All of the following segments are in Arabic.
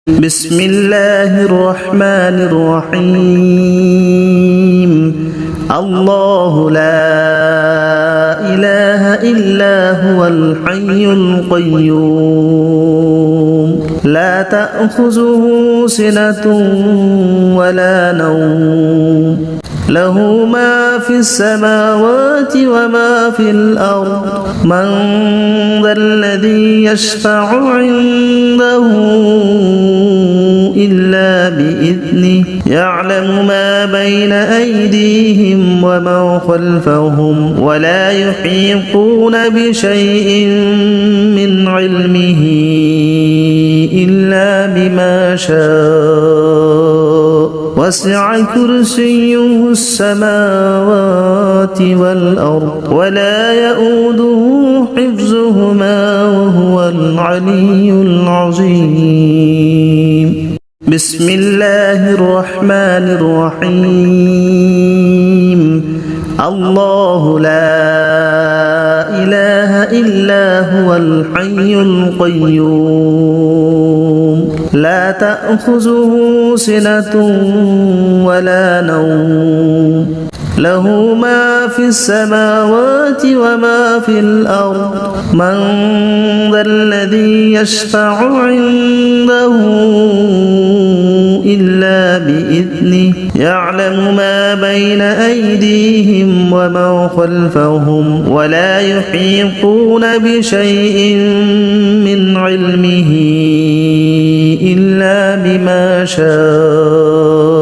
بسم الله الرحمن الرحيم الله لا إله إلا هو الحي القيوم لا تأخذه سنة ولا نوم له ما في السماوات وما في الأرض من ذا الذي يشفع عنده إلا بإذنه يعلم ما بين أيديهم وما خلفهم ولا يحيطون بشيء من علمه إلا بما شاء وسع كرسيه السماوات والأرض ولا يؤوده حفظهما وهو العلي العظيم بسم الله الرحمن الرحيم الله لا إله إلا هو الحي القيوم لا تأخذه سنة ولا نوم له ما في السماوات وما في الأرض من ذا الذي يشفع عنده إلا بإذنه يعلم ما بين أيديهم وما خلفهم ولا يحيطون بشيء من علمه إلا بما شاء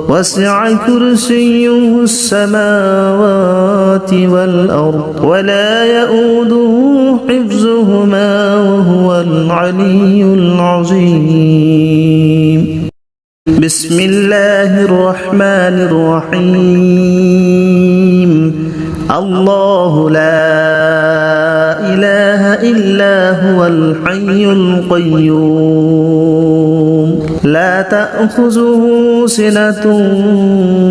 وسع كرسيه السماوات والأرض ولا يؤوده حفظهما وهو العلي العظيم بسم الله الرحمن الرحيم الله لا إله إلا هو الحي القيوم لا تأخذه سنة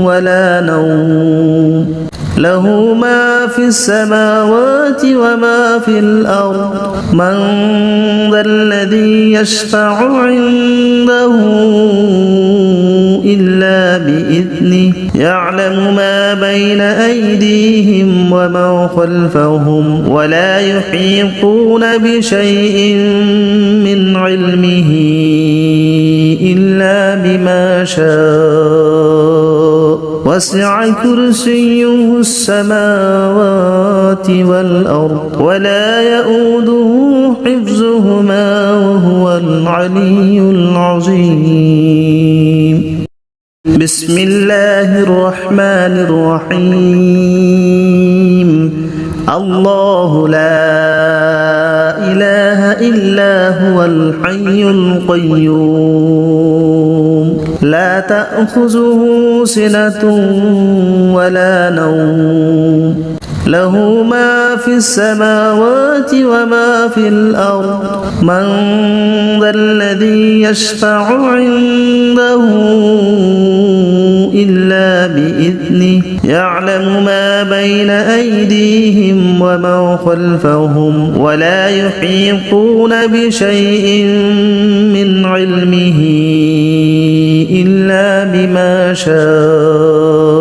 ولا نوم له ما في السماوات وما في الأرض من ذا الذي يشفع عنده إلا بإذنه يعلم ما بين أيديهم وما خلفهم ولا يحيطون بشيء من علمه إلا بما شاء وسع كرسيه السماوات والأرض ولا يؤوده حفظهما وهو العلي العظيم بسم الله الرحمن الرحيم الله لا إله إلا هو الحي القيوم لا تأخذه سنة ولا نوم له ما في السماوات وما في الأرض من ذا الذي يشفع عنده إلا بإذنه يعلم ما بين أيديهم وما خلفهم ولا يحيطون بشيء من علمه إلا بما شاء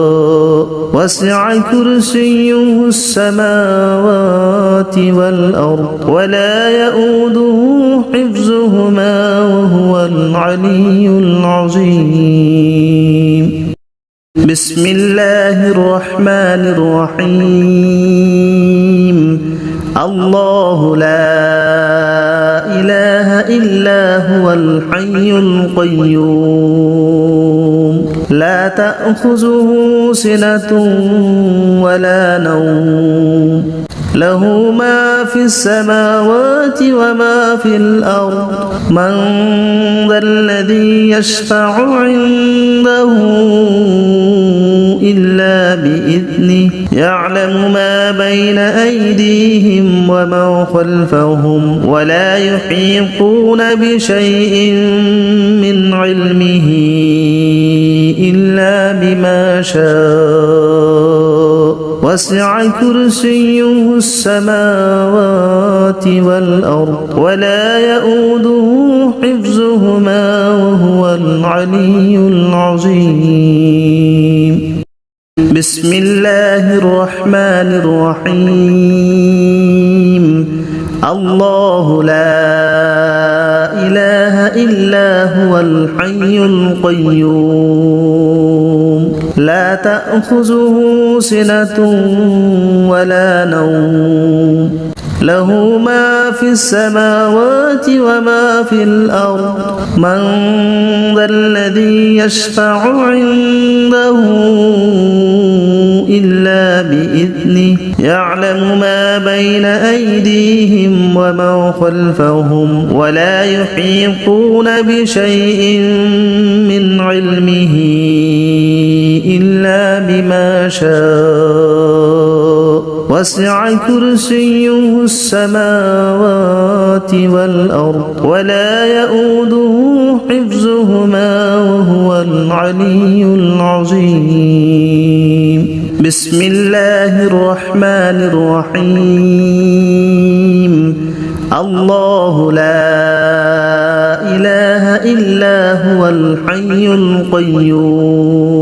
وسع كرسيه السماوات والأرض ولا يؤوده حفظهما وهو العلي العظيم بسم الله الرحمن الرحيم الله لا إله إلا هو الحي القيوم لا تأخذه سنة ولا نوم له ما في السماوات وما في الأرض من ذا الذي يشفع عنده إلا بإذنه يعلم ما بين أيديهم وما خلفهم ولا يحيطون بشيء من علمه إلا بما شاء وسع كرسيه السماوات والأرض ولا يؤوده حفظهما العلي العظيم بسم الله الرحمن الرحيم الله لا إله إلا هو الحي القيوم لا تأخذه سنة ولا نوم له ما في السماوات وما في الأرض من ذا الذي يشفع عنده إلا بإذنه يعلم ما بين أيديهم وما خلفهم ولا يحيطون بشيء من علمه إلا بما شاء وسع كرسيه السماوات والأرض ولا يؤوده حفظهما وهو العلي العظيم بسم الله الرحمن الرحيم الله لا إله إلا هو الحي القيوم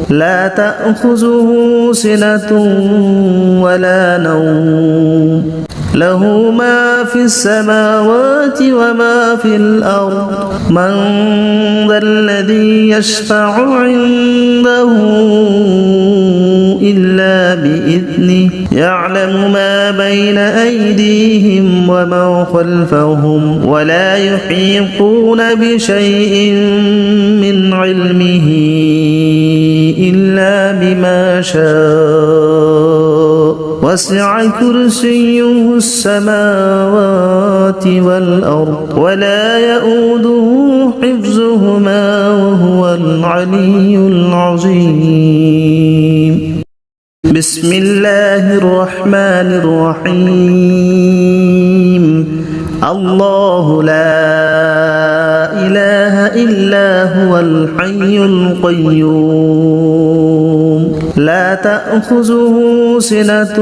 لا تأخذه سنة ولا نوم له ما في السماوات وما في الأرض من ذا الذي يشفع عنده إلا بإذنه يعلم ما بين أيديهم وما خلفهم ولا يحيطون بشيء من علمه إلا بما شاء وسع كرسيه السماوات والأرض ولا يؤوده حفظهما وهو العلي العظيم بسم الله الرحمن الرحيم الله لا إله إلا هو الحي القيوم لا تأخذه سنة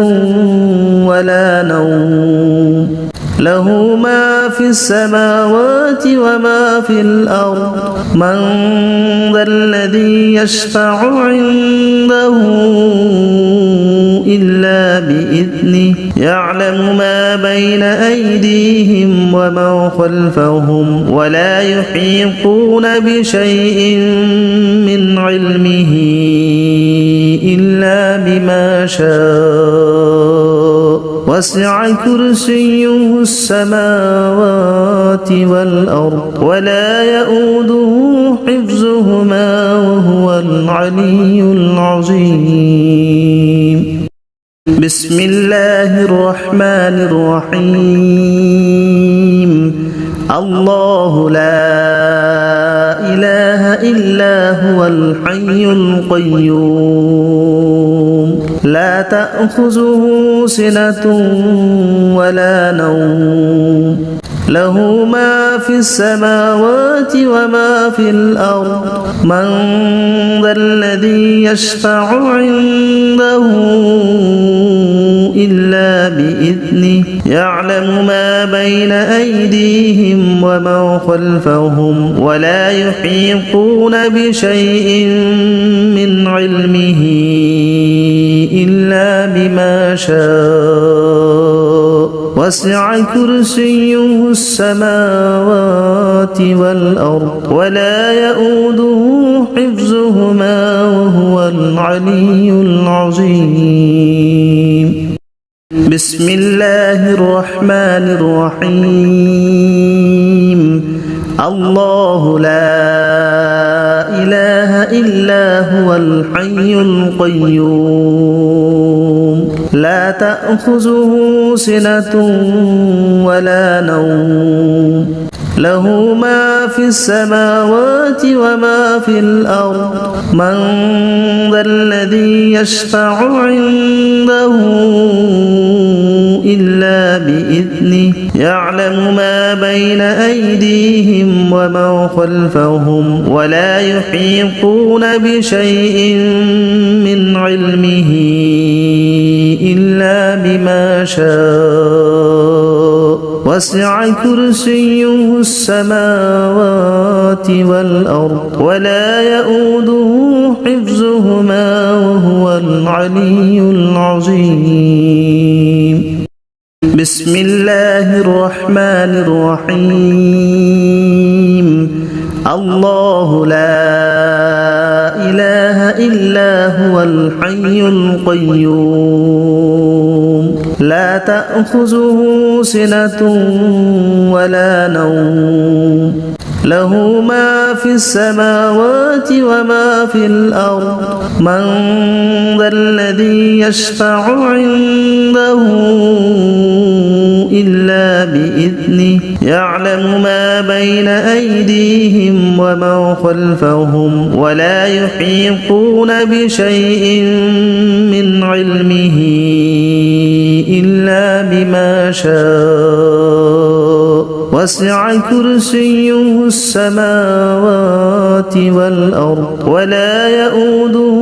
ولا نوم له ما في السماوات وما في الأرض من ذا الذي يشفع عنده إلا بإذنه يعلم ما بين أيديهم وما خلفهم ولا يحيطون بشيء من علمه إلا بما شاء وسع كرسيه السماوات والأرض ولا يؤوده حفظهما وهو العلي العظيم بسم الله الرحمن الرحيم الله لا إله إلا هو الحي القيوم لا تأخذه سنة ولا نوم له ما في السماوات وما في الأرض من ذا الذي يشفع عنده إلا بإذنه يعلم ما بين أيديهم وما خلفهم ولا يحيطون بشيء من علمه إلا بما شاء وسع كرسيه السماوات والأرض ولا يؤوده حفظهما وهو العلي العظيم بسم الله الرحمن الرحيم الله لا إله إلا هو الحي القيوم لا تأخذه سنة ولا نوم له ما في السماوات وما في الأرض من ذا الذي يشفع عنده إلا بإذنه يعلم ما بين أيديهم وما خلفهم ولا يحيطون بشيء من علمه إلا بما شاء وسع كرسيه السماوات والأرض ولا يؤوده حفظهما وهو العلي العظيم. بسم الله الرحمن الرحيم. الله لا إله إلا هو الحي القيوم لا تأخذه سنة ولا نوم له ما في السماوات وما في الأرض من ذا الذي يشفع عنده إلا بإذنه يعلم ما بين أيديهم وما خلفهم ولا يحيطون بشيء من علمه إلا بما شاء وسع كرسيه السماوات والأرض ولا يؤوده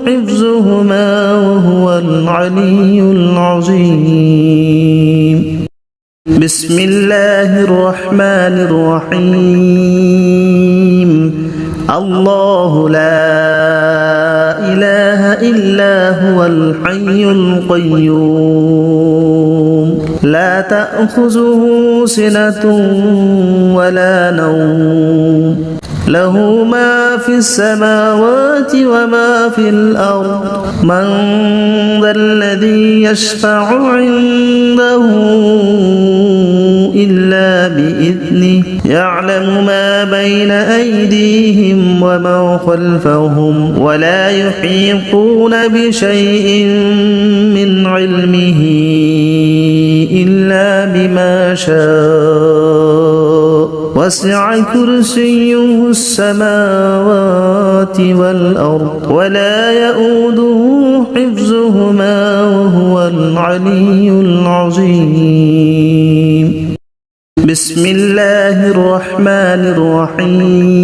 حفظهما وهو العلي العظيم. بسم الله الرحمن الرحيم. الله لا إله إلا هو الحي القيوم لا تأخذه سنة ولا نوم له ما في السماوات وما في الأرض من ذا الذي يشفع عنده إلا بإذنه يعلم ما بين أيديهم وما خلفهم ولا يحيطون بشيء من علمه إلا بما شاء وسع كرسيه السماوات والأرض ولا يؤوده حفظهما وهو العلي العظيم. بسم الله الرحمن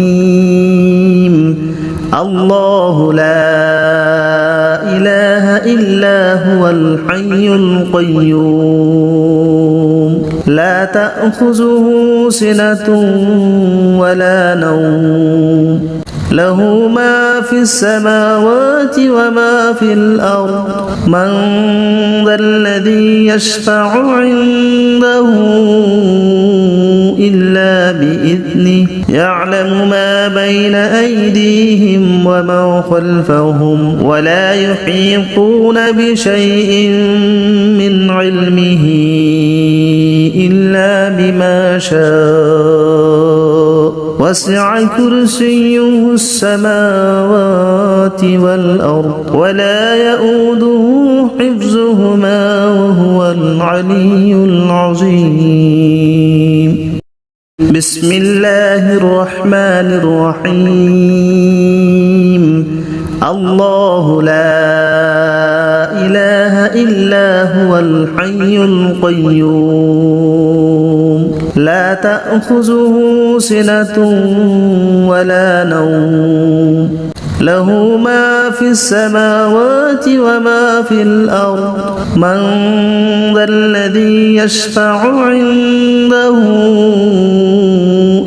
الرحيم. الله لا إله إلا هو الحي القيوم لا تأخذه سنة ولا نوم له ما في السماوات وما في الأرض من ذا الذي يشفع عنده إلا بإذنه يعلم ما بين أيديهم وما خلفهم ولا يحيطون بشيء من علمه إلا بما شاء وسع كرسيه السماوات والأرض ولا يؤوده حفظهما وهو العلي العظيم. بسم الله الرحمن الرحيم. الله لا إله إلا هو الحي القيوم لا تأخذه سنة ولا نوم له ما في السماوات وما في الأرض من ذا الذي يشفع عنده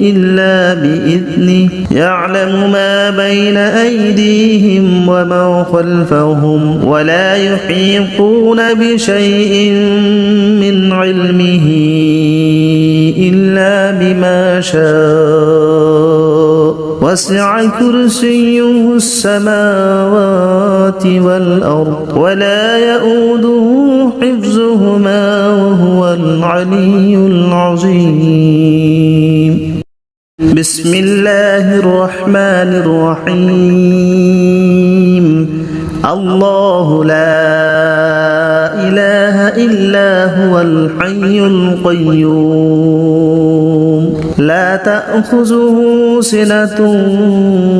إلا بإذنه يعلم ما بين أيديهم وما خلفهم ولا يحيطون بشيء من علمه إلا بما شاء وسع كرسيه السماوات والأرض ولا يؤوده حفظهما وهو العلي العظيم. بسم الله الرحمن الرحيم. الله لا إله إلا هو الحي القيوم لا تأخذه سنة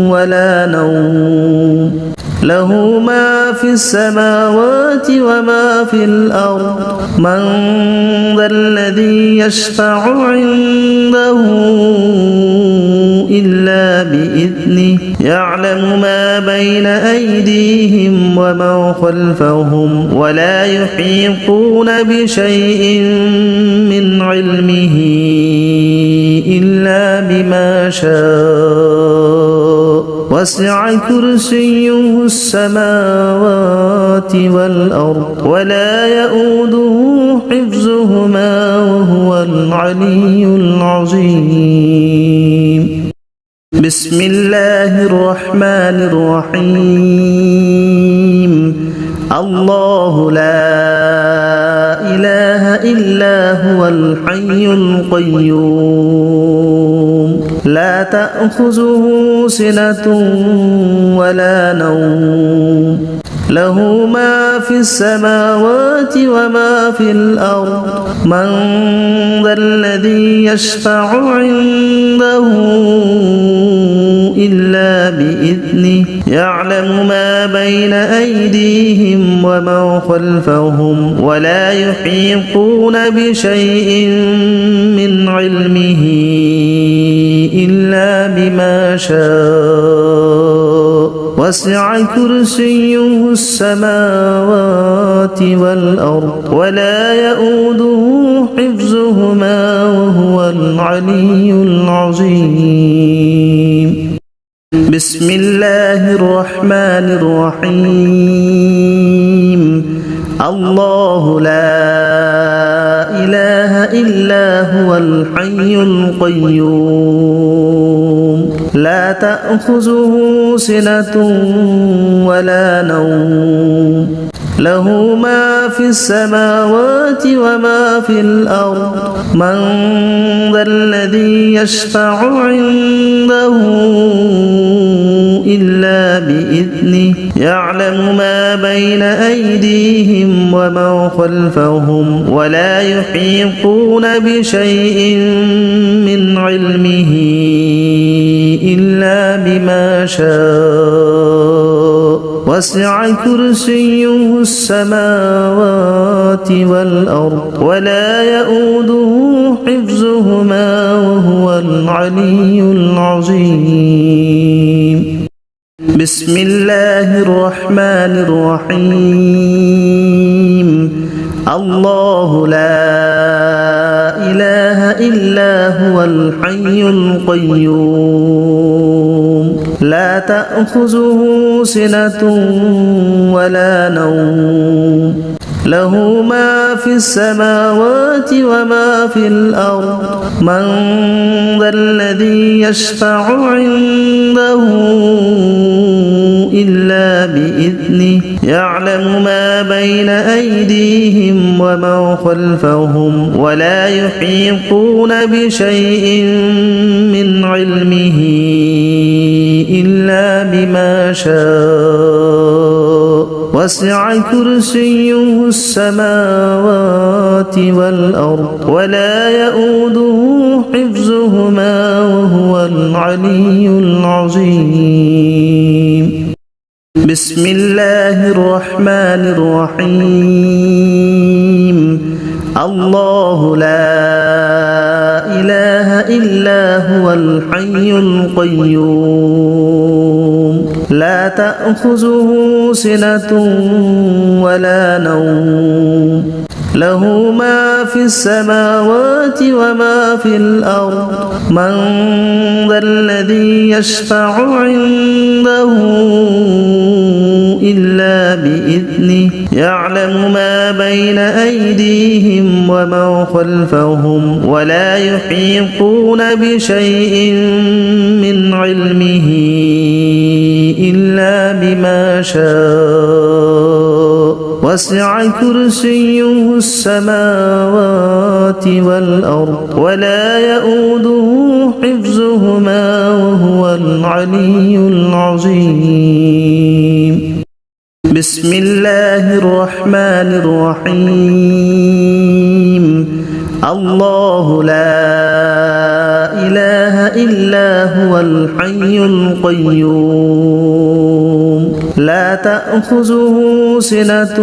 ولا نوم له ما في السماوات وما في الأرض من ذا الذي يشفع عنده إلا بإذنه يعلم ما بين أيديهم وما خلفهم ولا يحيطون بشيء من علمه إلا بما شاء وسع كرسيه السماوات والأرض ولا يؤوده حفظهما وهو العلي العظيم. بسم الله الرحمن الرحيم. الله لا إله إلا هو الحي القيوم لا تأخذه سنة ولا نوم له ما في السماوات وما في الأرض من ذا الذي يشفع عنده إلا بإذنه يعلم ما بين أيديهم وما خلفهم ولا يحيطون بشيء من علمه إلا بما شاء وسع كرسيه السماوات والأرض ولا يؤوده حفظهما وهو العلي العظيم. بسم الله الرحمن الرحيم. الله لا إله إلا هو الحي القيوم لا تأخذه سنة ولا نوم له ما في السماوات وما في الأرض من ذا الذي يشفع عنده إلا بإذنه يعلم ما بين أيديهم وما خلفهم ولا يحيطون بشيء من علمه إلا بما شاء وسع كرسيه السماوات والأرض ولا يؤوده حفظهما وهو العلي العظيم. بسم الله الرحمن الرحيم. الله لا إله إلا هو الحي القيوم لا تأخذه سنة ولا نوم له ما في السماوات وما في الأرض من ذا الذي يشفع عنده إلا بإذنه يعلم ما بين أيديهم وما خلفهم ولا يحيطون بشيء من علمه إلا بما شاء وسع كرسيه السماوات والأرض ولا يؤوده حفظهما وهو العلي العظيم. بسم الله الرحمن الرحيم. الله لا إله إلا هو الحي القيوم لا تأخذه سنة ولا نوم له ما في السماوات وما في الأرض من ذا الذي يشفع عنده إلا بإذنه يعلم ما بين أيديهم وما خلفهم ولا يحيطون بشيء من علمه إلا بما شاء وسع كرسيه السماوات والأرض ولا يؤوده حفظهما وهو العلي العظيم. بسم الله الرحمن الرحيم. الله لا إله إلا هو الحي القيوم لا تأخذه سنة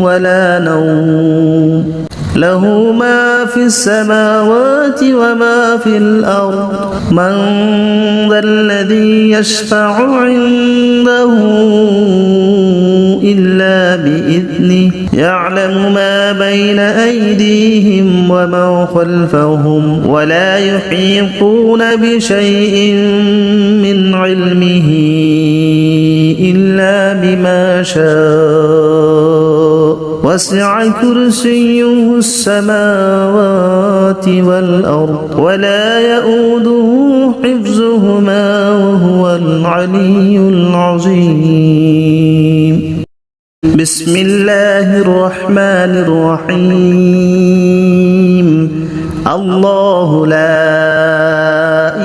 ولا نوم له ما في السماوات وما في الأرض من ذا الذي يشفع عنده إلا بإذنه يعلم ما بين أيديهم وما خلفهم ولا يحيطون بشيء من علمه إلا بما شاء وسع كرسيه السماوات والأرض ولا يؤوده حفظهما وهو العلي العظيم. بسم الله الرحمن الرحيم. الله لا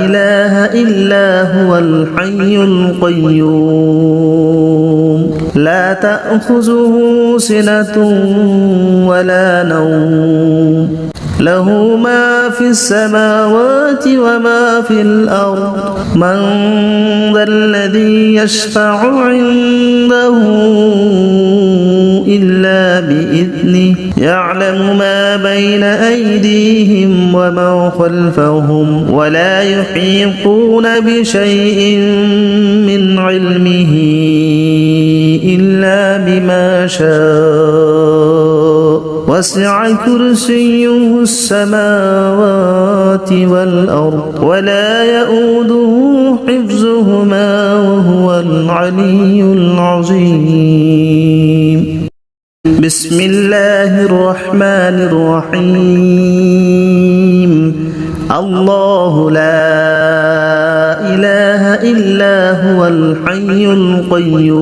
إله إلا هو الحي القيوم لا تأخذه سنة ولا نوم له ما في السماوات وما في الأرض من ذا الذي يشفع عنده إلا بإذنه يعلم ما بين أيديهم وما خلفهم ولا يحيطون بشيء من علمه إلا بما شاء وسع كرسيه السماوات والأرض ولا يؤوده حفظهما وهو العلي العظيم. بسم الله الرحمن الرحيم. الله لا إله إلا هو الحي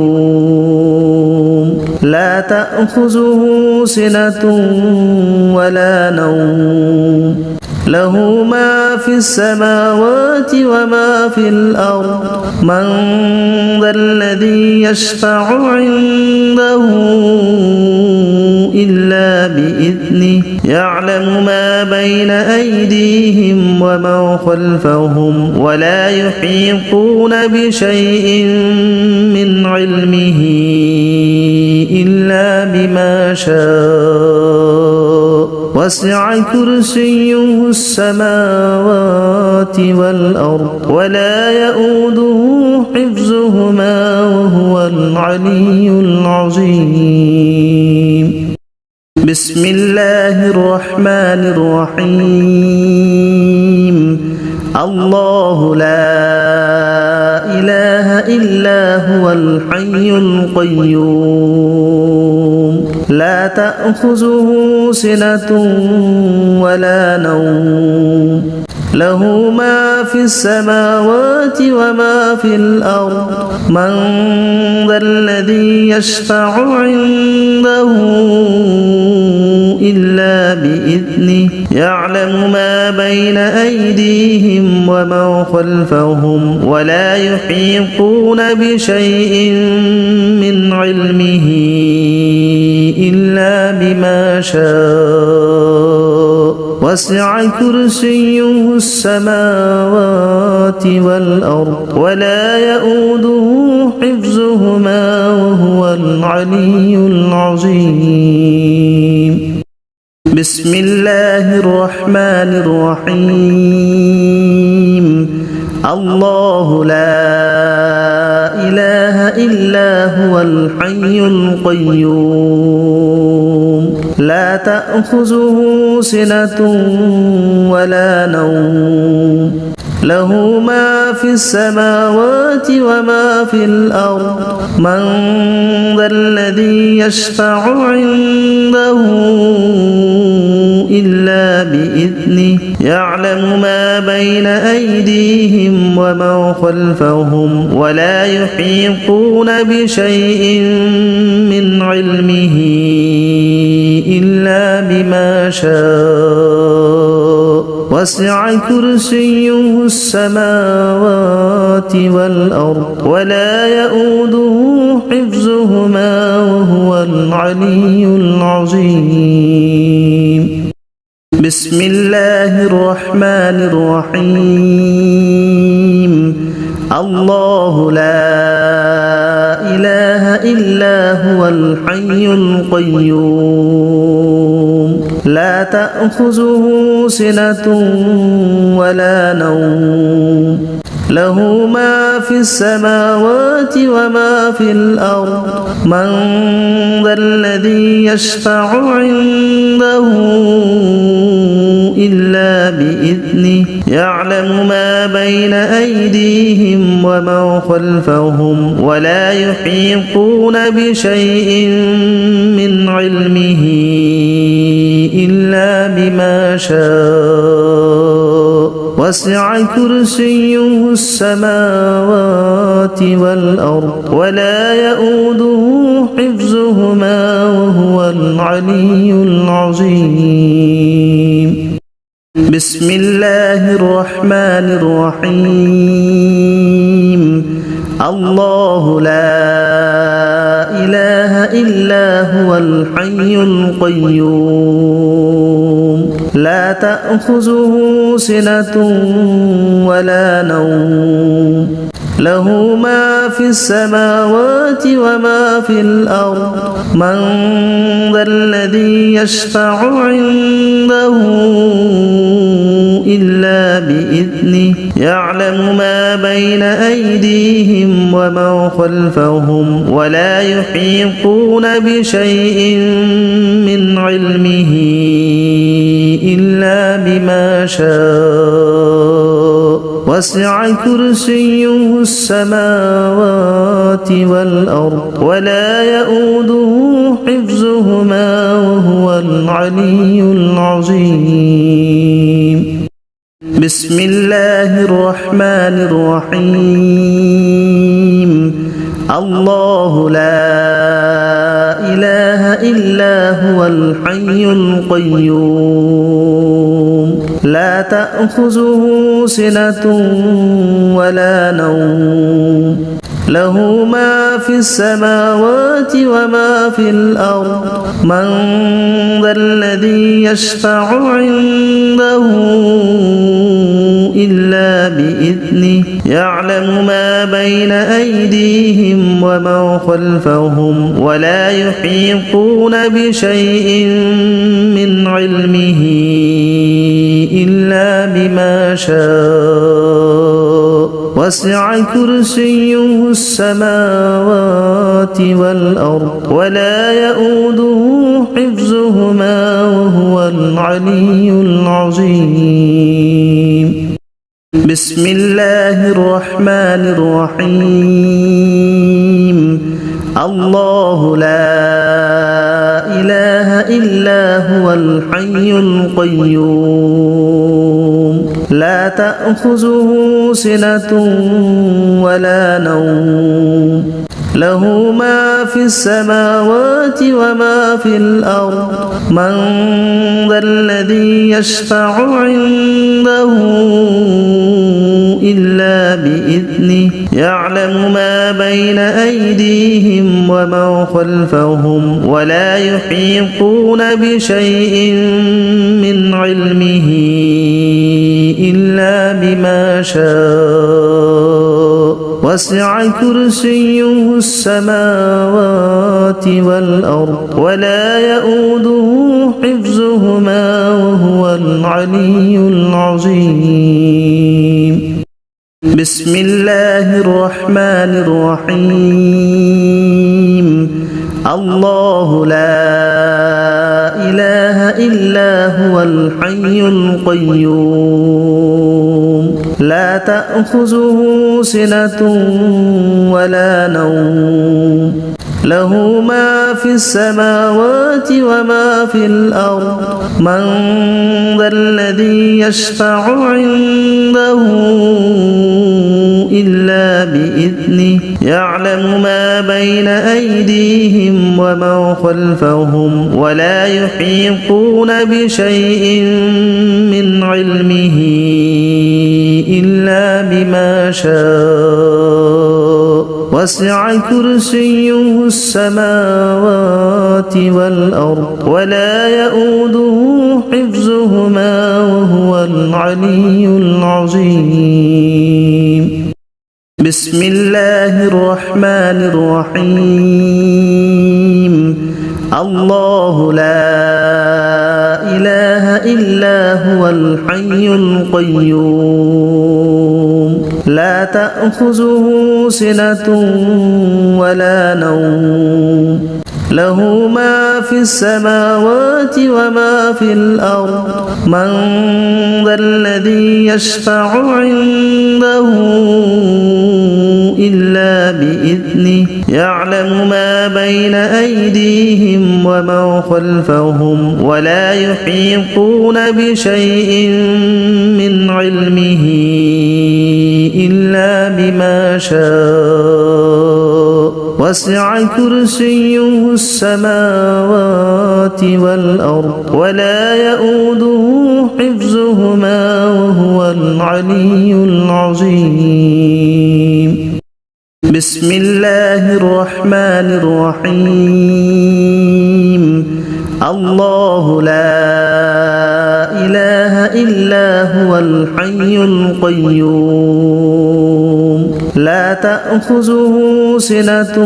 القيوم لا تأخذه سنة ولا نوم له ما في السماوات وما في الأرض من ذا الذي يشفع عنده إلا بإذنه يعلم ما بين أيديهم وما خلفهم ولا يحيطون بشيء من علمه إلا بما شاء وسع كرسيه السماوات والأرض ولا يؤوده حفظهما وهو العلي العظيم. بسم الله الرحمن الرحيم. الله لا إله إلا هو الحي القيوم لا تأخذه سنة ولا نوم له ما في السماوات وما في الأرض من ذا الذي يشفع عنده إلا بإذنه يعلم ما بين أيديهم وما خلفهم ولا يحيطون بشيء من علمه إلا بما شاء وسع كرسيه السماوات والأرض ولا يؤوده حفظهما وهو العلي العظيم. بسم الله الرحمن الرحيم. الله لا إله إلا هو الحي القيوم لا تأخذه سنة ولا نوم له ما في السماوات وما في الأرض من ذا الذي يشفع عنده إلا بإذنه يعلم ما بين أيديهم وما خلفهم ولا يحيطون بشيء من علمه إلا بما شاء وسع كرسيه السماوات والأرض ولا يؤوده حفظهما وهو العلي العظيم. بسم الله الرحمن الرحيم. الله لا إله إلا هو الحي القيوم لا تأخذه سنة ولا نوم له ما في السماوات وما في الأرض من ذا الذي يشفع عنده إلا بإذنه يعلم ما بين أيديهم وما خلفهم ولا يحيطون بشيء من علمه إلا بما شاء وسع كرسيه السماوات والأرض ولا يؤوده حفظهما وهو العلي العظيم بسم الله الرحمن الرحيم الله لا إله إلا هو الحي القيوم لا تأخذه سنة ولا نوم له ما في السماوات وما في الأرض من ذا الذي يشفع عنده إلا بإذنه يعلم ما بين أيديهم وما خلفهم ولا يحيطون بشيء من علمه إلا بما شاء وسع كرسيه السماوات والأرض ولا يؤوده حفظهما وهو العلي العظيم بسم الله الرحمن الرحيم الله لا إله إلا هو الحي القيوم لا تأخذه سنة ولا نوم له ما في السماوات وما في الأرض من ذا الذي يشفع عنده إلا بإذنه يعلم ما بين أيديهم وما خلفهم ولا يحيطون بشيء من علمه إلا بما شاء وسع كرسيه السماوات والأرض ولا يؤوده حفظهما وهو العلي العظيم بسم الله الرحمن الرحيم الله لا إله إلا هو الحي القيوم لا تأخذه سنة ولا نوم له ما في السماوات وما في الأرض من ذا الذي يشفع عنده إلا بإذنه يعلم ما بين أيديهم وما خلفهم ولا يحيطون بشيء من علمه إلا بما شاء وسع كرسيه السماوات والأرض ولا يؤوده حفظهما وهو العلي العظيم بسم الله الرحمن الرحيم الله لا إله إلا هو الحي القيوم لا تأخذه سنة ولا نوم له ما في السماوات وما في الأرض من ذا الذي يشفع عنده إلا بإذنه يعلم ما بين أيديهم وما خلفهم ولا يحيطون بشيء من علمه إلا بما شاء وسع كرسيه السماوات والأرض ولا يؤوده حفظهما وهو العلي العظيم بسم الله الرحمن الرحيم الله لا إله إلا هو الحي القيوم لا تأخذه سنة ولا نوم له ما في السماوات وما في الأرض من ذا الذي يشفع عنده إلا بإذنه يعلم ما بين أيديهم وما خلفهم ولا يحيطون بشيء من علمه إلا بما شاء وسع كرسيه السماوات والأرض ولا يؤوده حفظهما وهو العلي العظيم بسم الله الرحمن الرحيم الله لا إله إلا هو الحي القيوم لا تأخذه سنة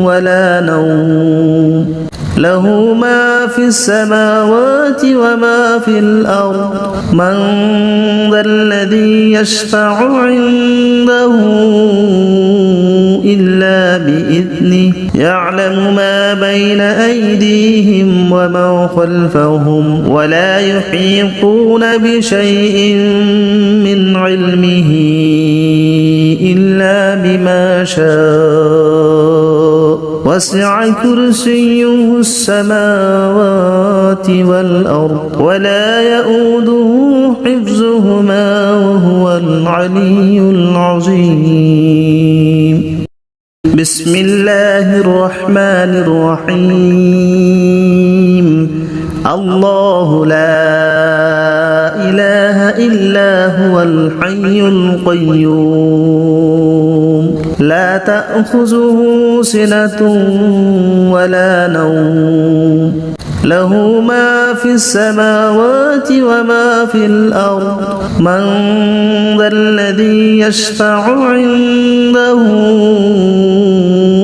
ولا نوم له ما في السماوات وما في الأرض من ذا الذي يشفع عنده إلا بإذنه يعلم ما بين أيديهم وما خلفهم ولا يحيطون بشيء من علمه إلا بما شاء وسع كرسيه السماوات والأرض ولا يؤوده حفظهما وهو العلي العظيم بسم الله الرحمن الرحيم الله لا إله إلا هو الحي القيوم لا تأخذه سنة ولا نوم له ما في السماوات وما في الأرض من ذا الذي يشفع عنده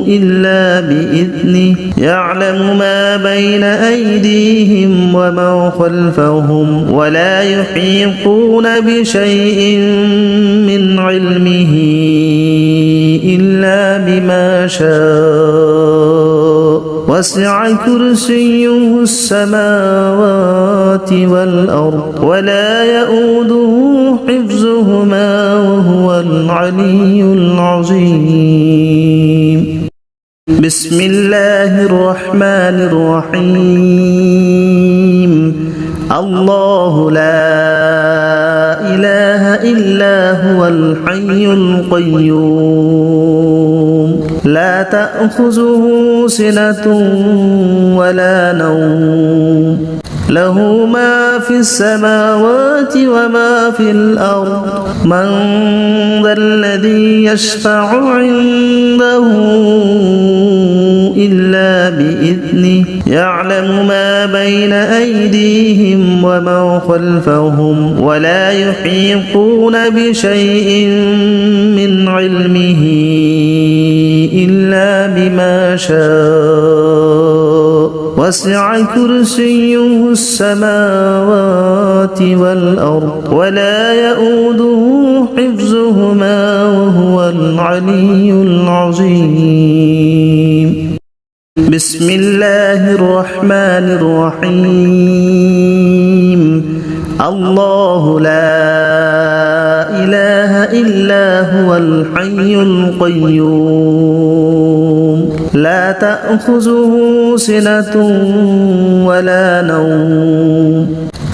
إلا بإذنه يعلم ما بين أيديهم وما خلفهم ولا يحيطون بشيء من علمه إلا بما شاء وسع كرسيه السماوات والأرض ولا يؤوده حفظهما وهو العلي العظيم بسم الله الرحمن الرحيم الله لا إله إلا هو الحي القيوم لا تأخذه سنة ولا نوم له ما في السماوات وما في الأرض من ذا الذي يشفع عنده إلا بإذنه يعلم ما بين أيديهم وما خلفهم ولا يحيطون بشيء من علمه إلا بما شاء وسع كرسيه السماوات والأرض ولا يؤوده حفظهما وهو العلي العظيم بسم الله الرحمن الرحيم الله لا إله إلا هو الحي القيوم لا تأخذه سنة ولا نوم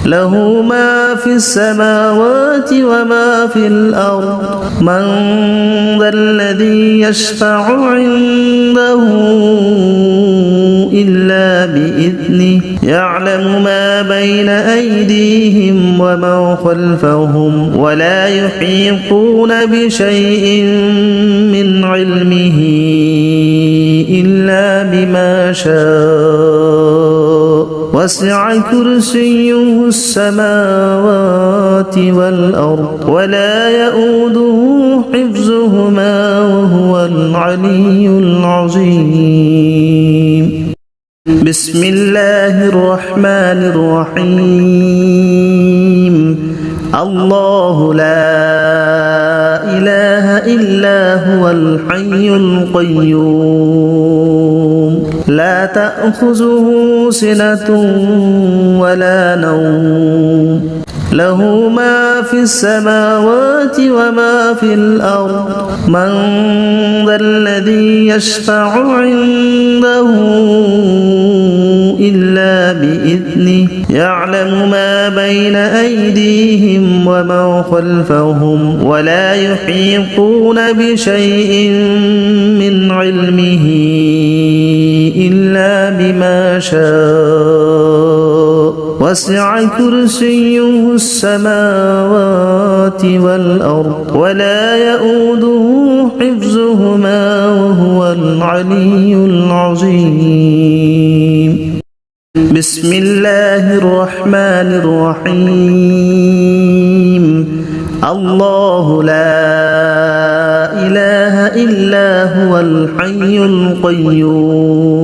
له ما في السماوات وما في الأرض من ذا الذي يشفع عنده إلا بإذنه يعلم ما بين أيديهم وما خلفهم ولا يحيطون بشيء من علمه إلا بما شاء وسع كرسيه السماوات والأرض ولا يؤوده حفظهما وهو العلي العظيم بسم الله الرحمن الرحيم الله لا إله إلا هو الحي القيوم لا تأخذه سنة ولا نوم له ما في السماوات وما في الأرض من ذا الذي يشفع عنده إلا بإذنه يعلم ما بين أيديهم وما خلفهم ولا يحيطون بشيء من علمه إلا بما شاء وسع كرسيه السماوات والأرض ولا يؤوده حفظهما وهو العلي العظيم بسم الله الرحمن الرحيم الله لا إله إلا هو الحي القيوم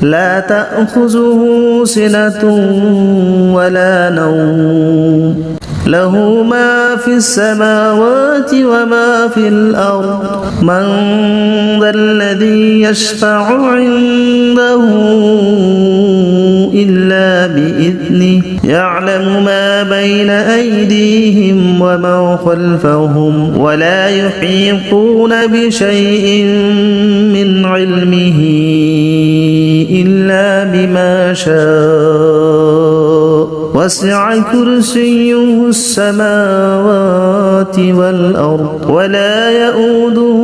لا تأخذه سنة ولا نوم له ما في السماوات وما في الأرض من ذا الذي يشفع عنده إلا بإذنه يعلم ما بين أيديهم وما خلفهم ولا يحيطون بشيء من علمه إلا بما شاء وسع كرسيه السماوات والأرض ولا يؤوده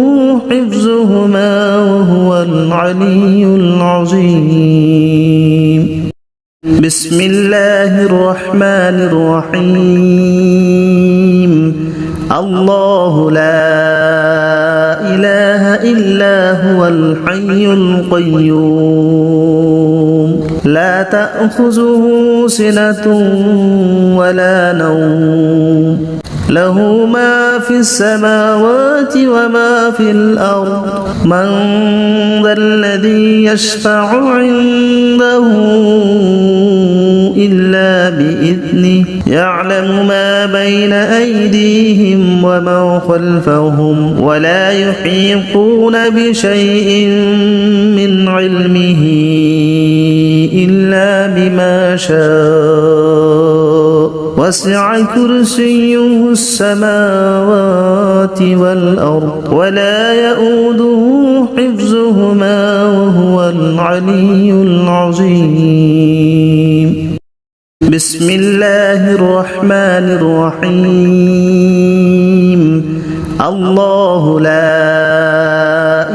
حفظهما وهو العلي العظيم بسم الله الرحمن الرحيم الله لا إله إلا هو الحي القيوم لا تأخذه سنة ولا نوم له ما في السماوات وما في الأرض من ذا الذي يشفع عنده إلا بإذنه يعلم ما بين أيديهم وما خلفهم ولا يحيطون بشيء من علمه إلا بما شاء وسع كرسيه السماوات والأرض ولا يؤوده حفظهما وهو العلي العظيم بسم الله الرحمن الرحيم الله لا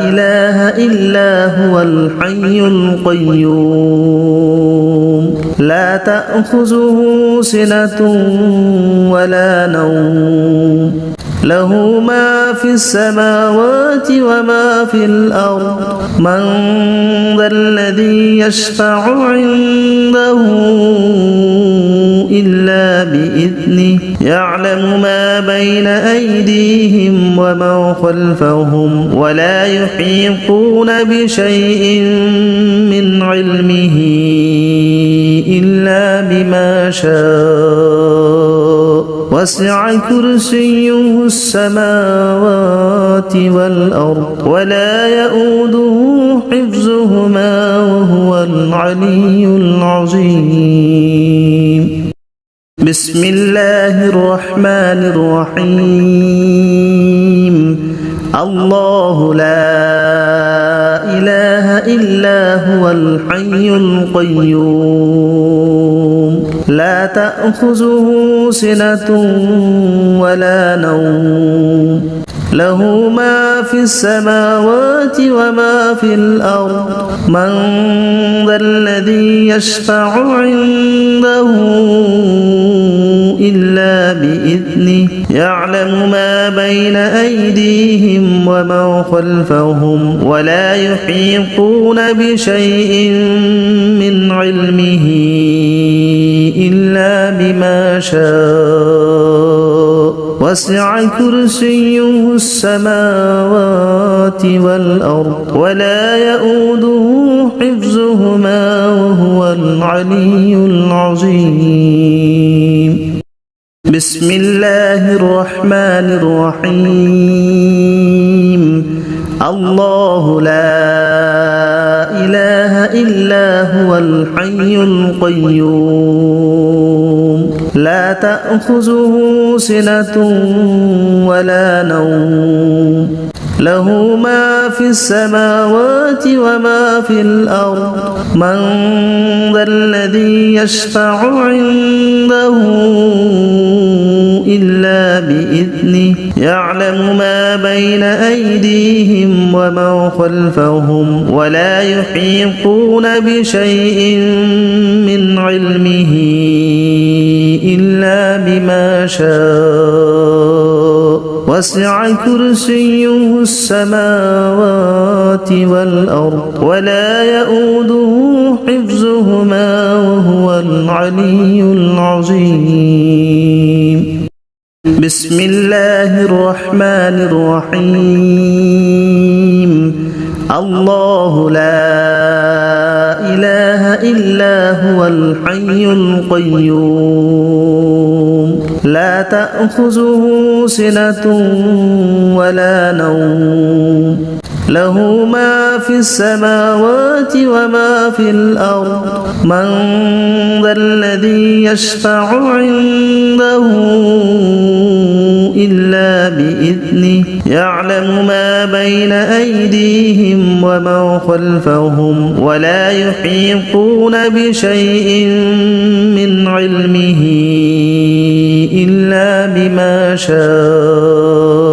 إله إلا هو الحي القيوم لا تأخذه سنة ولا نوم له ما في السماوات وما في الأرض من ذا الذي يشفع عنده إلا بإذنه يعلم ما بين أيديهم وما خلفهم ولا يحيطون بشيء من علمه إلا بما شاء وسع كرسيه السماوات والأرض ولا يؤوده حفظهما وهو العلي العظيم بسم الله الرحمن الرحيم الله لا إله إلا هو الحي القيوم لا تأخذه سنة ولا نوم له ما في السماوات وما في الأرض من ذا الذي يشفع عنده إلا بإذنه يعلم ما بين أيديهم وما خلفهم ولا يحيطون بشيء من علمه إلا بما شاء وسع كرسيه السماوات والأرض ولا يؤوده حفظهما وهو العلي العظيم بسم الله الرحمن الرحيم الله لا إله إلا هو الحي القيوم لا تأخذه سنة ولا نوم له ما في السماوات وما في الأرض من ذا الذي يشفع عنده إلا بإذنه يعلم ما بين أيديهم وما خلفهم ولا يحيطون بشيء من علمه إلا بما شاء وسع كرسيه السماوات والأرض ولا يؤوده حفظهما وهو العلي العظيم بسم الله الرحمن الرحيم الله لا إله إلا هو الحي القيوم لا تأخذه سنة ولا نوم له ما في السماوات وما في الأرض من ذا الذي يشفع عنده إلا بإذنه يعلم ما بين أيديهم وما خلفهم ولا يحيطون بشيء من علمه إلا بما شاء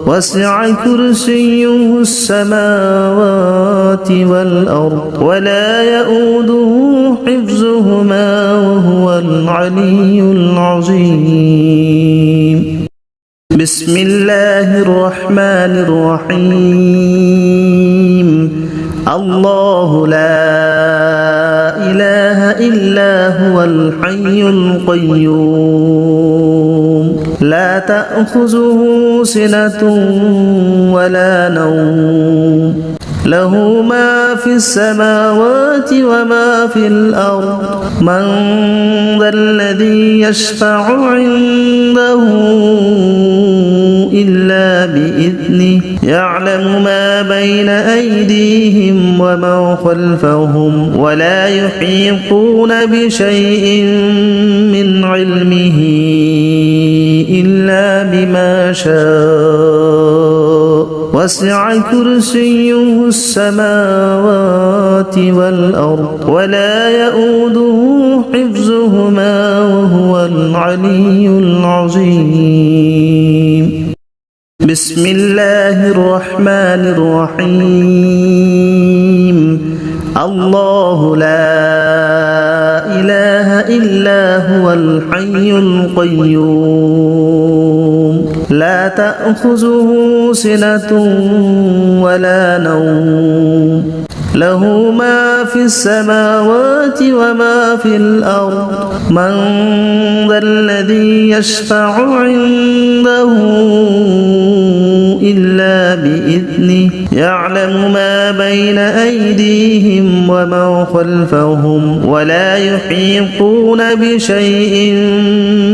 وسع كرسيه السماوات والأرض ولا يؤوده حفظهما وهو العلي العظيم بسم الله الرحمن الرحيم الله لا إله إلا هو الحي القيوم لا تأخذه سنة ولا نوم له ما في السماوات وما في الأرض من ذا الذي يشفع عنده إلا بإذنه يعلم ما بين أيديهم وما خلفهم ولا يحيطون بشيء من علمه إلا بما شاء وسع كرسيه السماوات والأرض ولا يؤوده حفظهما وهو العلي العظيم بسم الله الرحمن الرحيم الله لا إله إلا هو الحي القيوم لا تأخذه سنة ولا نوم له ما في السماوات وما في الأرض من ذا الذي يشفع عنده إلا بإذنه يعلم ما بين أيديهم وما خلفهم ولا يحيطون بشيء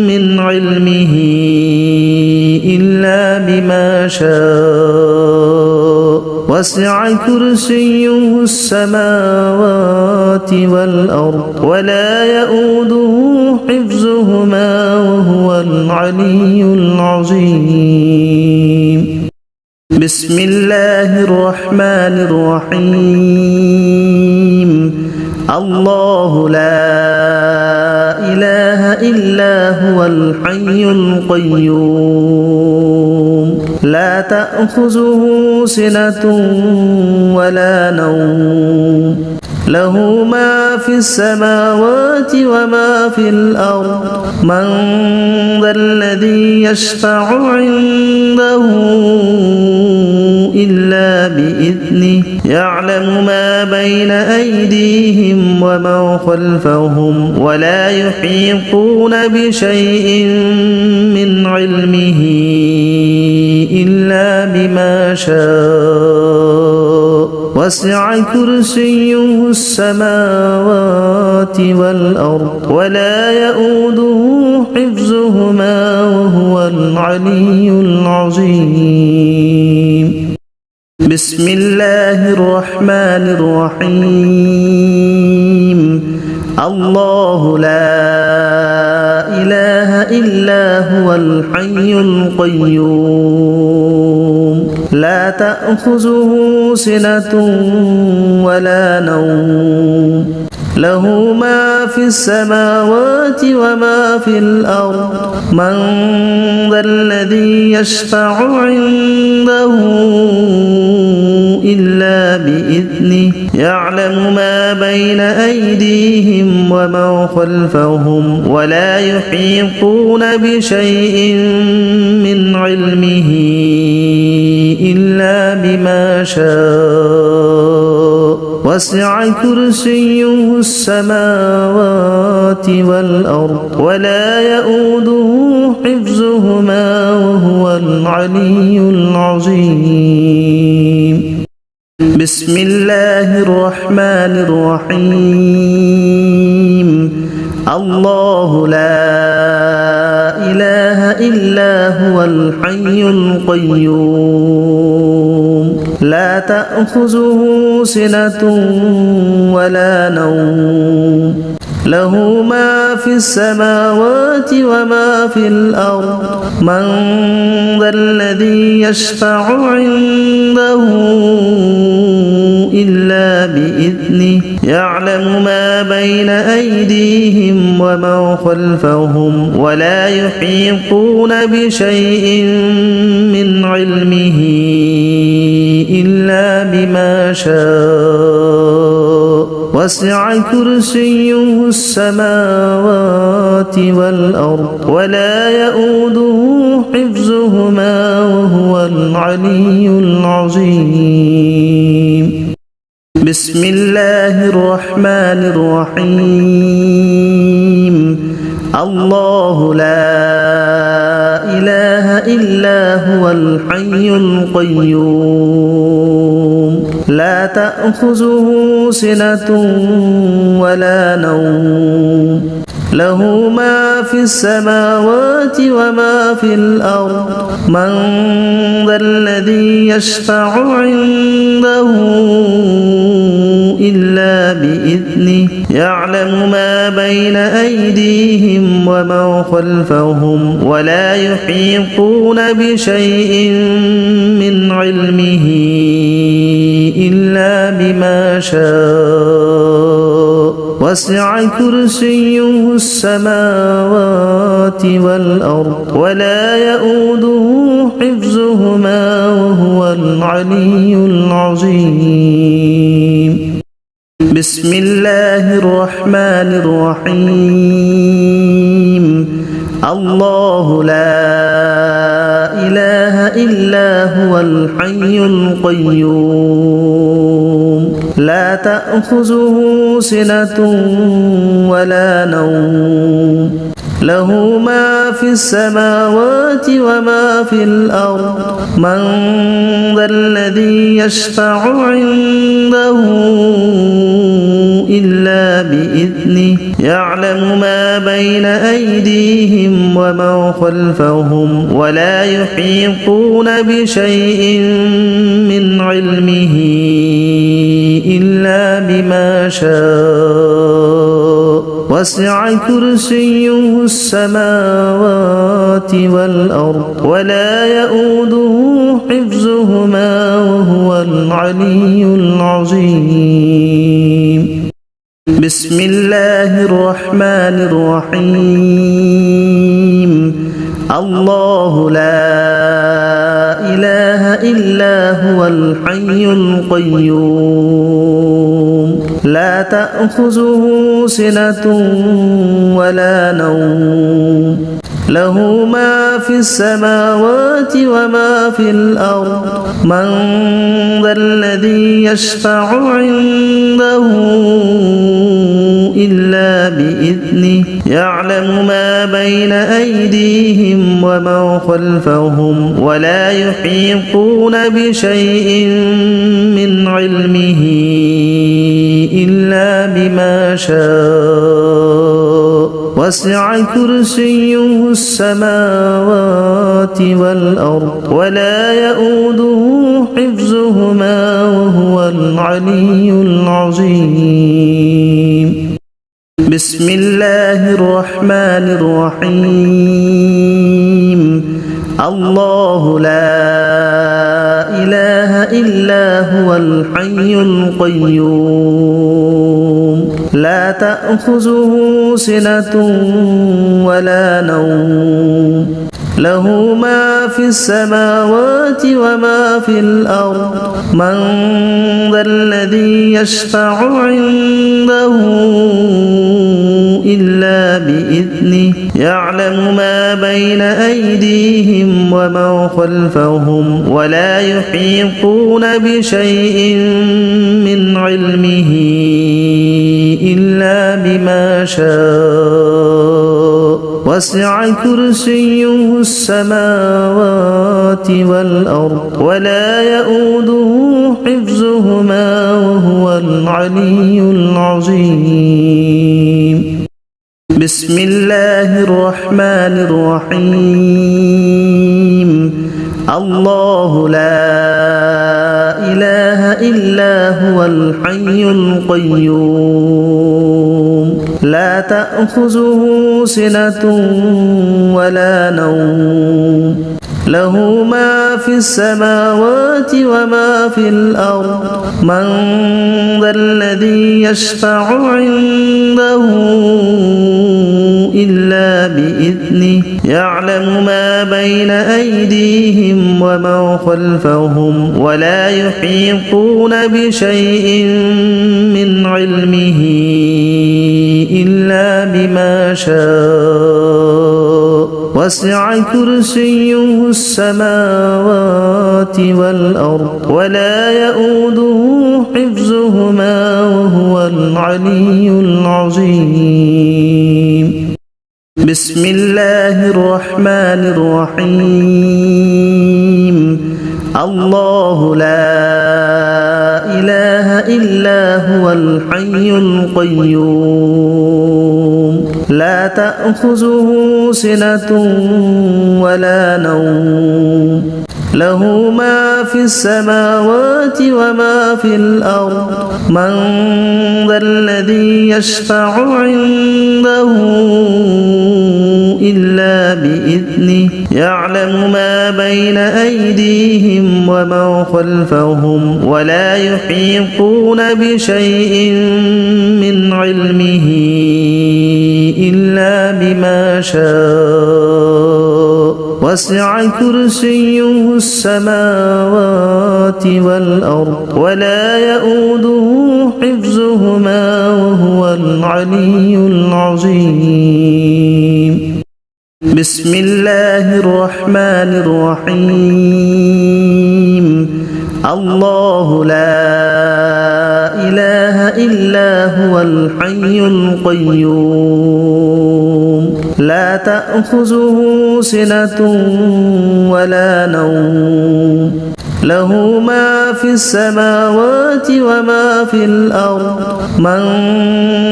من علمه إلا بما شاء وسع كرسيه السماوات والأرض ولا يؤوده حفظهما وهو العلي العظيم بسم الله الرحمن الرحيم الله لا إله إلا هو الحي القيوم لا تأخذه سنة ولا نوم له ما في السماوات وما في الأرض من ذا الذي يشفع عنده إلا بإذنه يعلم ما بين أيديهم وما خلفهم ولا يحيطون بشيء من علمه إلا بما شاء وسع كرسيه السماوات والأرض ولا يؤوده حفظهما وهو العلي العظيم. بسم الله الرحمن الرحيم. الله لا إله إلا هو الحي القيوم لا تأخذه سنة ولا نوم له ما في السماوات وما في الأرض من ذا الذي يشفع عنده إلا بإذنه يعلم ما بين أيديهم وما خلفهم ولا يحيطون بشيء من علمه إلا بما شاء وسع كرسيه السماوات والأرض ولا يؤوده حفظهما وهو العلي العظيم. بسم الله الرحمن الرحيم. الله لا إله إلا هو الحي القيوم لا تأخذه سنة ولا نوم له ما في السماوات وما في الأرض من ذا الذي يشفع عنده إلا بإذنه يعلم ما بين أيديهم وما خلفهم ولا يحيطون بشيء من علمه إلا بما شاء وسع كرسيه السماوات والأرض ولا يؤوده حفظهما وهو العلي العظيم. بسم الله الرحمن الرحيم. الله لا إله إلا هو الحي القيوم لا تأخذه سنة ولا نوم له ما في السماوات وما في الأرض من ذا الذي يشفع عنده إلا بإذنه يعلم ما بين أيديهم وما خلفهم ولا يحيطون بشيء من علمه إلا بما شاء وسع كرسيه السماوات والأرض ولا يؤوده حفظهما وهو العلي العظيم. بسم الله الرحمن الرحيم. الله لا إله إلا هو الحي القيوم لا تأخذه سنة ولا نوم له ما في السماوات وما في الأرض من ذا الذي يشفع عنده إلا بإذنه يعلم ما بين أيديهم وما خلفهم ولا يحيطون بشيء من علمه إلا بما شاء وسع كرسيه السماوات والأرض ولا يؤوده حفظهما وهو العلي العظيم. بسم الله الرحمن الرحيم. الله لا إله إلا هو الحي القيوم لا تأخذه سنة ولا نوم له ما في السماوات وما في الأرض من ذا الذي يشفع عنده إلا بإذنه يعلم ما بين أيديهم وما خلفهم ولا يحيطون بشيء من علمه إلا بما شاء وسع كرسيه السماوات والأرض ولا يؤوده حفظهما وهو العلي العظيم. بسم الله الرحمن الرحيم. الله لا إله إلا هو الحي القيوم لا تأخذه سنة ولا نوم له ما في السماوات وما في الأرض من ذا الذي يشفع عنده إلا بإذنه يعلم ما بين أيديهم وما خلفهم ولا يحيطون بشيء من علمه إلا بما شاء وسع كرسيه السماوات والأرض ولا يؤوده حفظهما وهو العلي العظيم. بسم الله الرحمن الرحيم. الله لا إله إلا هو الحي القيوم لا تأخذه سنة ولا نوم له ما في السماوات وما في الأرض من ذا الذي يشفع عنده إلا بإذنه يعلم ما بين أيديهم وما خلفهم ولا يحيطون بشيء من علمه إلا بما شاء وسع كرسيه السماوات والأرض ولا يؤوده حفظهما وهو العلي العظيم. بسم الله الرحمن الرحيم. الله لا إله إلا هو الحي القيوم لا تأخذه سنة ولا نوم له ما في السماوات وما في الأرض من ذا الذي يشفع عنده إلا بإذنه يعلم ما بين أيديهم وما خلفهم ولا يحيطون بشيء من علمه إلا بما شاء وسع كرسيه السماوات والأرض ولا يؤوده حفظهما وهو العلي العظيم. بسم الله الرحمن الرحيم. الله لا إله إلا هو الحي القيوم لا تأخذه سنة ولا نوم له ما في السماوات وما في الأرض من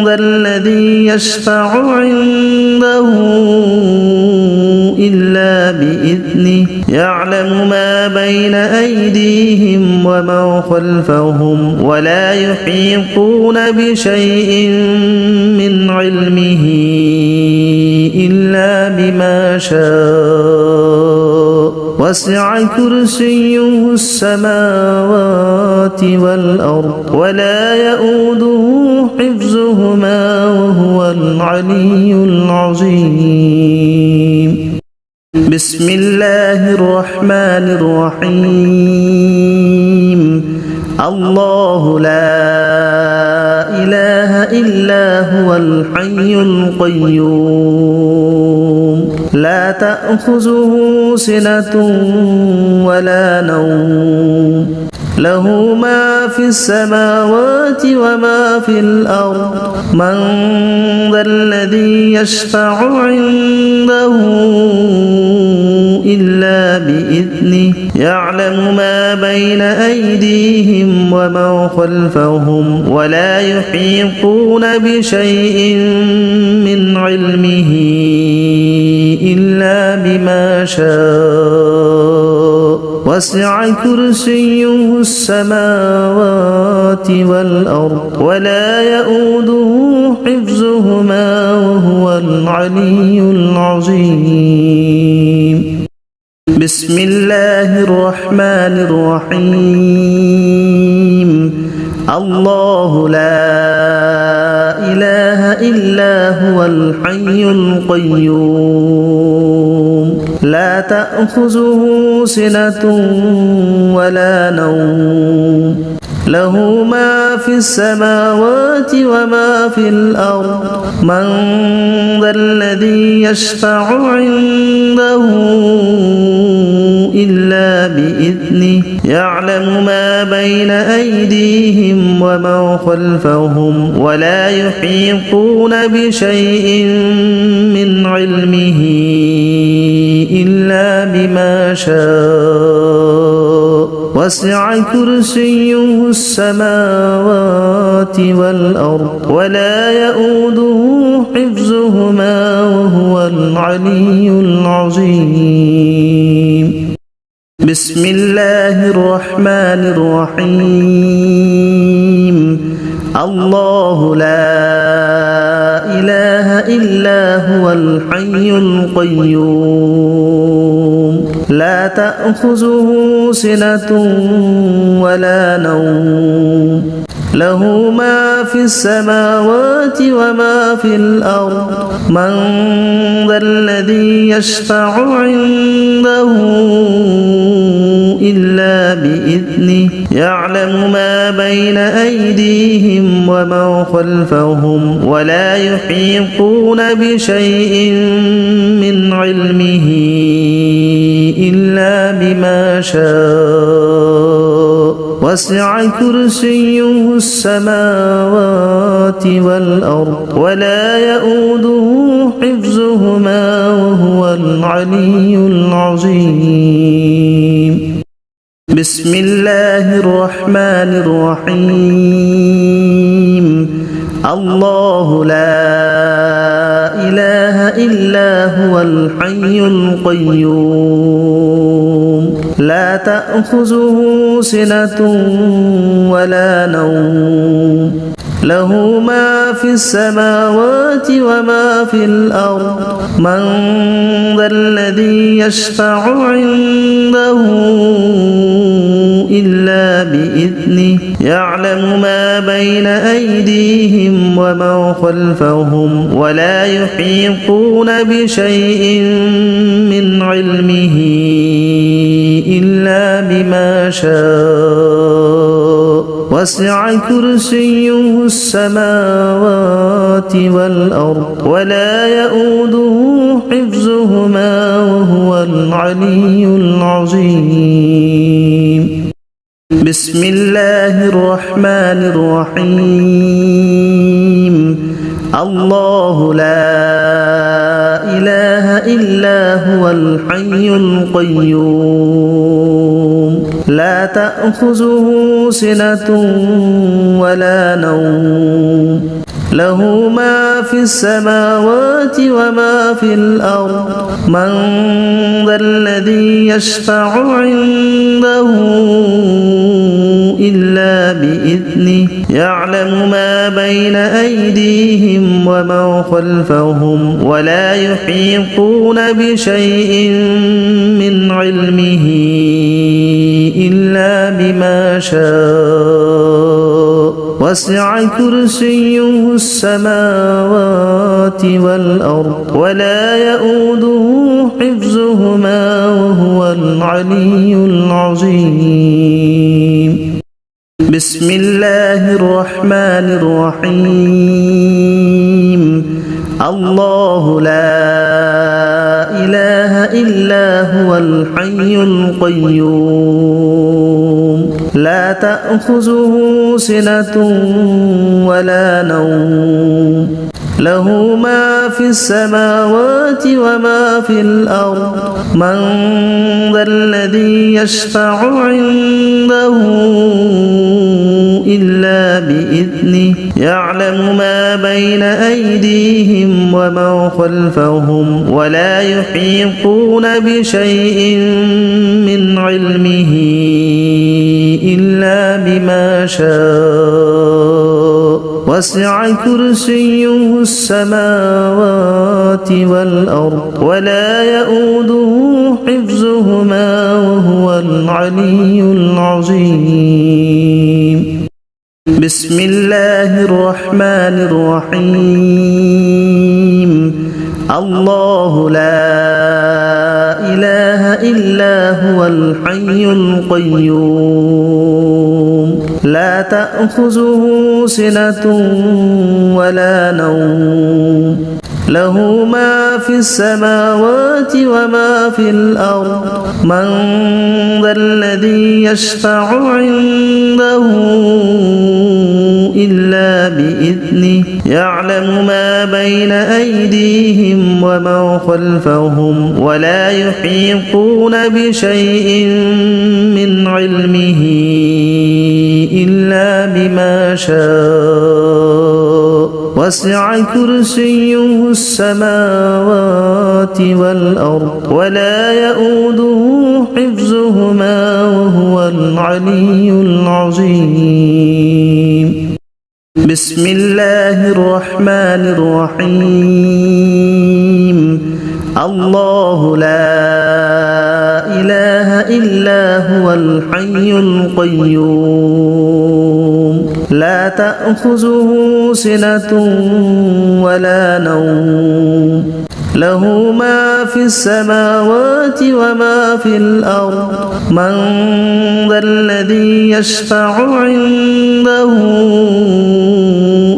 ذا الذي يشفع عنده إلا بإذنه يعلم ما بين أيديهم وما خلفهم ولا يحيطون بشيء من علمه إلا بما شاء وسع كرسيه السماوات والأرض ولا يؤوده حفظهما وهو العلي العظيم. بسم الله الرحمن الرحيم. الله لا إله إلا هو الحي القيوم لا تأخذه سنة ولا نوم له ما في السماوات وما في الأرض من ذا الذي يشفع عنده إلا بإذنه يعلم ما بين أيديهم وما خلفهم ولا يحيطون بشيء من علمه إلا بما شاء وسع كرسيه السماوات والأرض ولا يؤوده حفظهما وهو العلي العظيم بسم الله الرحمن الرحيم الله لا إله إلا هو الحي القيوم لا تأخذه سنة ولا نوم له ما في السماوات وما في الأرض من ذا الذي يشفع عنده إلا بإذنه يعلم ما بين أيديهم وما خلفهم ولا يحيطون بشيء من علمه إلا بما شاء وسع كرسيه السماوات والأرض ولا يؤوده حفظهما وهو العلي العظيم بسم الله الرحمن الرحيم الله لا إله إلا هو الحي القيوم لا تأخذه سنة ولا نوم له ما في السماوات وما في الأرض من ذا الذي يشفع عنده إلا بإذنه يعلم ما بين أيديهم وما خلفهم ولا يحيطون بشيء من علمه إلا بما شاء وسع كرسيه السماوات والأرض ولا يؤوده حفظهما وهو العلي العظيم بسم الله الرحمن الرحيم الله لا إله إلا هو الحي القيوم لا تأخذه سنة ولا نوم له ما في السماوات وما في الأرض من ذا الذي يشفع عنده إلا بإذنه يعلم ما بين أيديهم وما خلفهم ولا يحيطون بشيء من علمه إلا بما شاء وسع كرسيه السماوات والأرض ولا يؤوده حفظهما وهو العلي العظيم بسم الله الرحمن الرحيم الله لا إله إلا هو الحي القيوم لا تأخذه سنة ولا نوم له ما في السماوات وما في الأرض من ذا الذي يشفع عنده إلا بإذنه يعلم ما بين أيديهم وما خلفهم ولا يحيطون بشيء من علمه إلا بما شاء وسع كرسيه السماوات والأرض ولا يؤوده حفظهما وهو العلي العظيم بسم الله الرحمن الرحيم الله لا إله إلا هو الحي القيوم لا تأخذه سنة ولا نوم له ما في السماوات وما في الأرض من ذا الذي يشفع عنده إلا بإذنه يعلم ما بين أيديهم وما خلفهم ولا يحيطون بشيء من علمه إلا بما شاء وسع كرسيه السماوات والأرض ولا يؤوده حفظهما وهو العلي العظيم بسم الله الرحمن الرحيم الله لا إله إلا هو الحي القيوم لا تأخذه سنة ولا نوم له ما في السماوات وما في الأرض من ذا الذي يشفع عنده إلا بإذنه يعلم ما بين أيديهم وما خلفهم ولا يحيطون بشيء من علمه إلا بما شاء وسع كرسيه السماوات والأرض ولا يؤوده حفظهما وهو العلي العظيم بسم الله الرحمن الرحيم الله لا إله إلا هو الحي القيوم لا تأخذه سنة ولا نوم له ما في السماوات وما في الأرض من ذا الذي يشفع عنده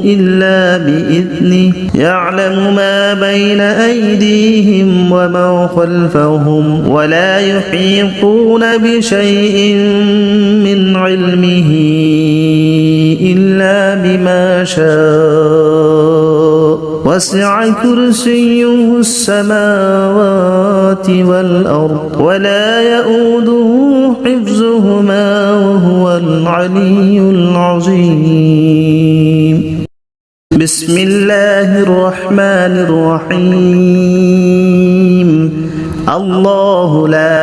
إلا بإذنه يعلم ما بين أيديهم وما خلفهم ولا يحيطون بشيء من علمه إلا بما شاء وسع كرسيه السماوات والأرض ولا يؤوده حفظهما وهو العلي العظيم بسم الله الرحمن الرحيم الله لا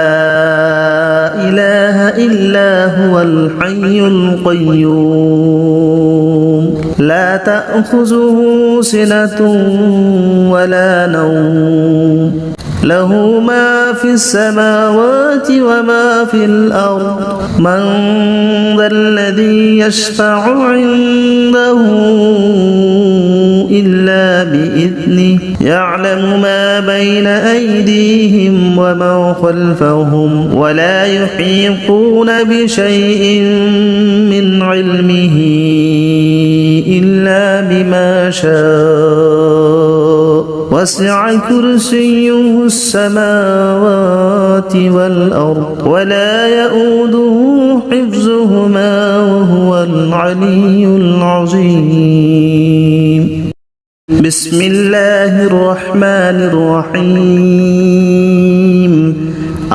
إله إلا هو الحي القيوم لا تأخذه سنة ولا نوم له ما في السماوات وما في الأرض من ذا الذي يشفع عنده إلا بإذنه يعلم ما بين أيديهم وما خلفهم ولا يحيطون بشيء من علمه إلا بما شاء وسع كرسيه السماوات والأرض ولا يؤوده حفظهما وهو العلي العظيم بسم الله الرحمن الرحيم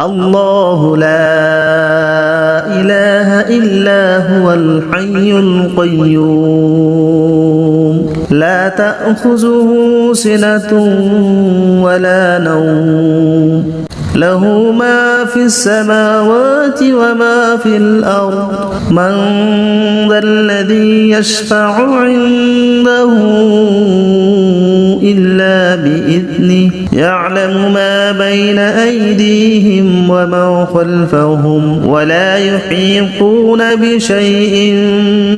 الله لا إله إلا هو الحي القيوم لا تأخذه سنة ولا نوم له ما في السماوات وما في الأرض من ذا الذي يشفع عنده إلا بإذنه يعلم ما بين أيديهم وما خلفهم ولا يحيطون بشيء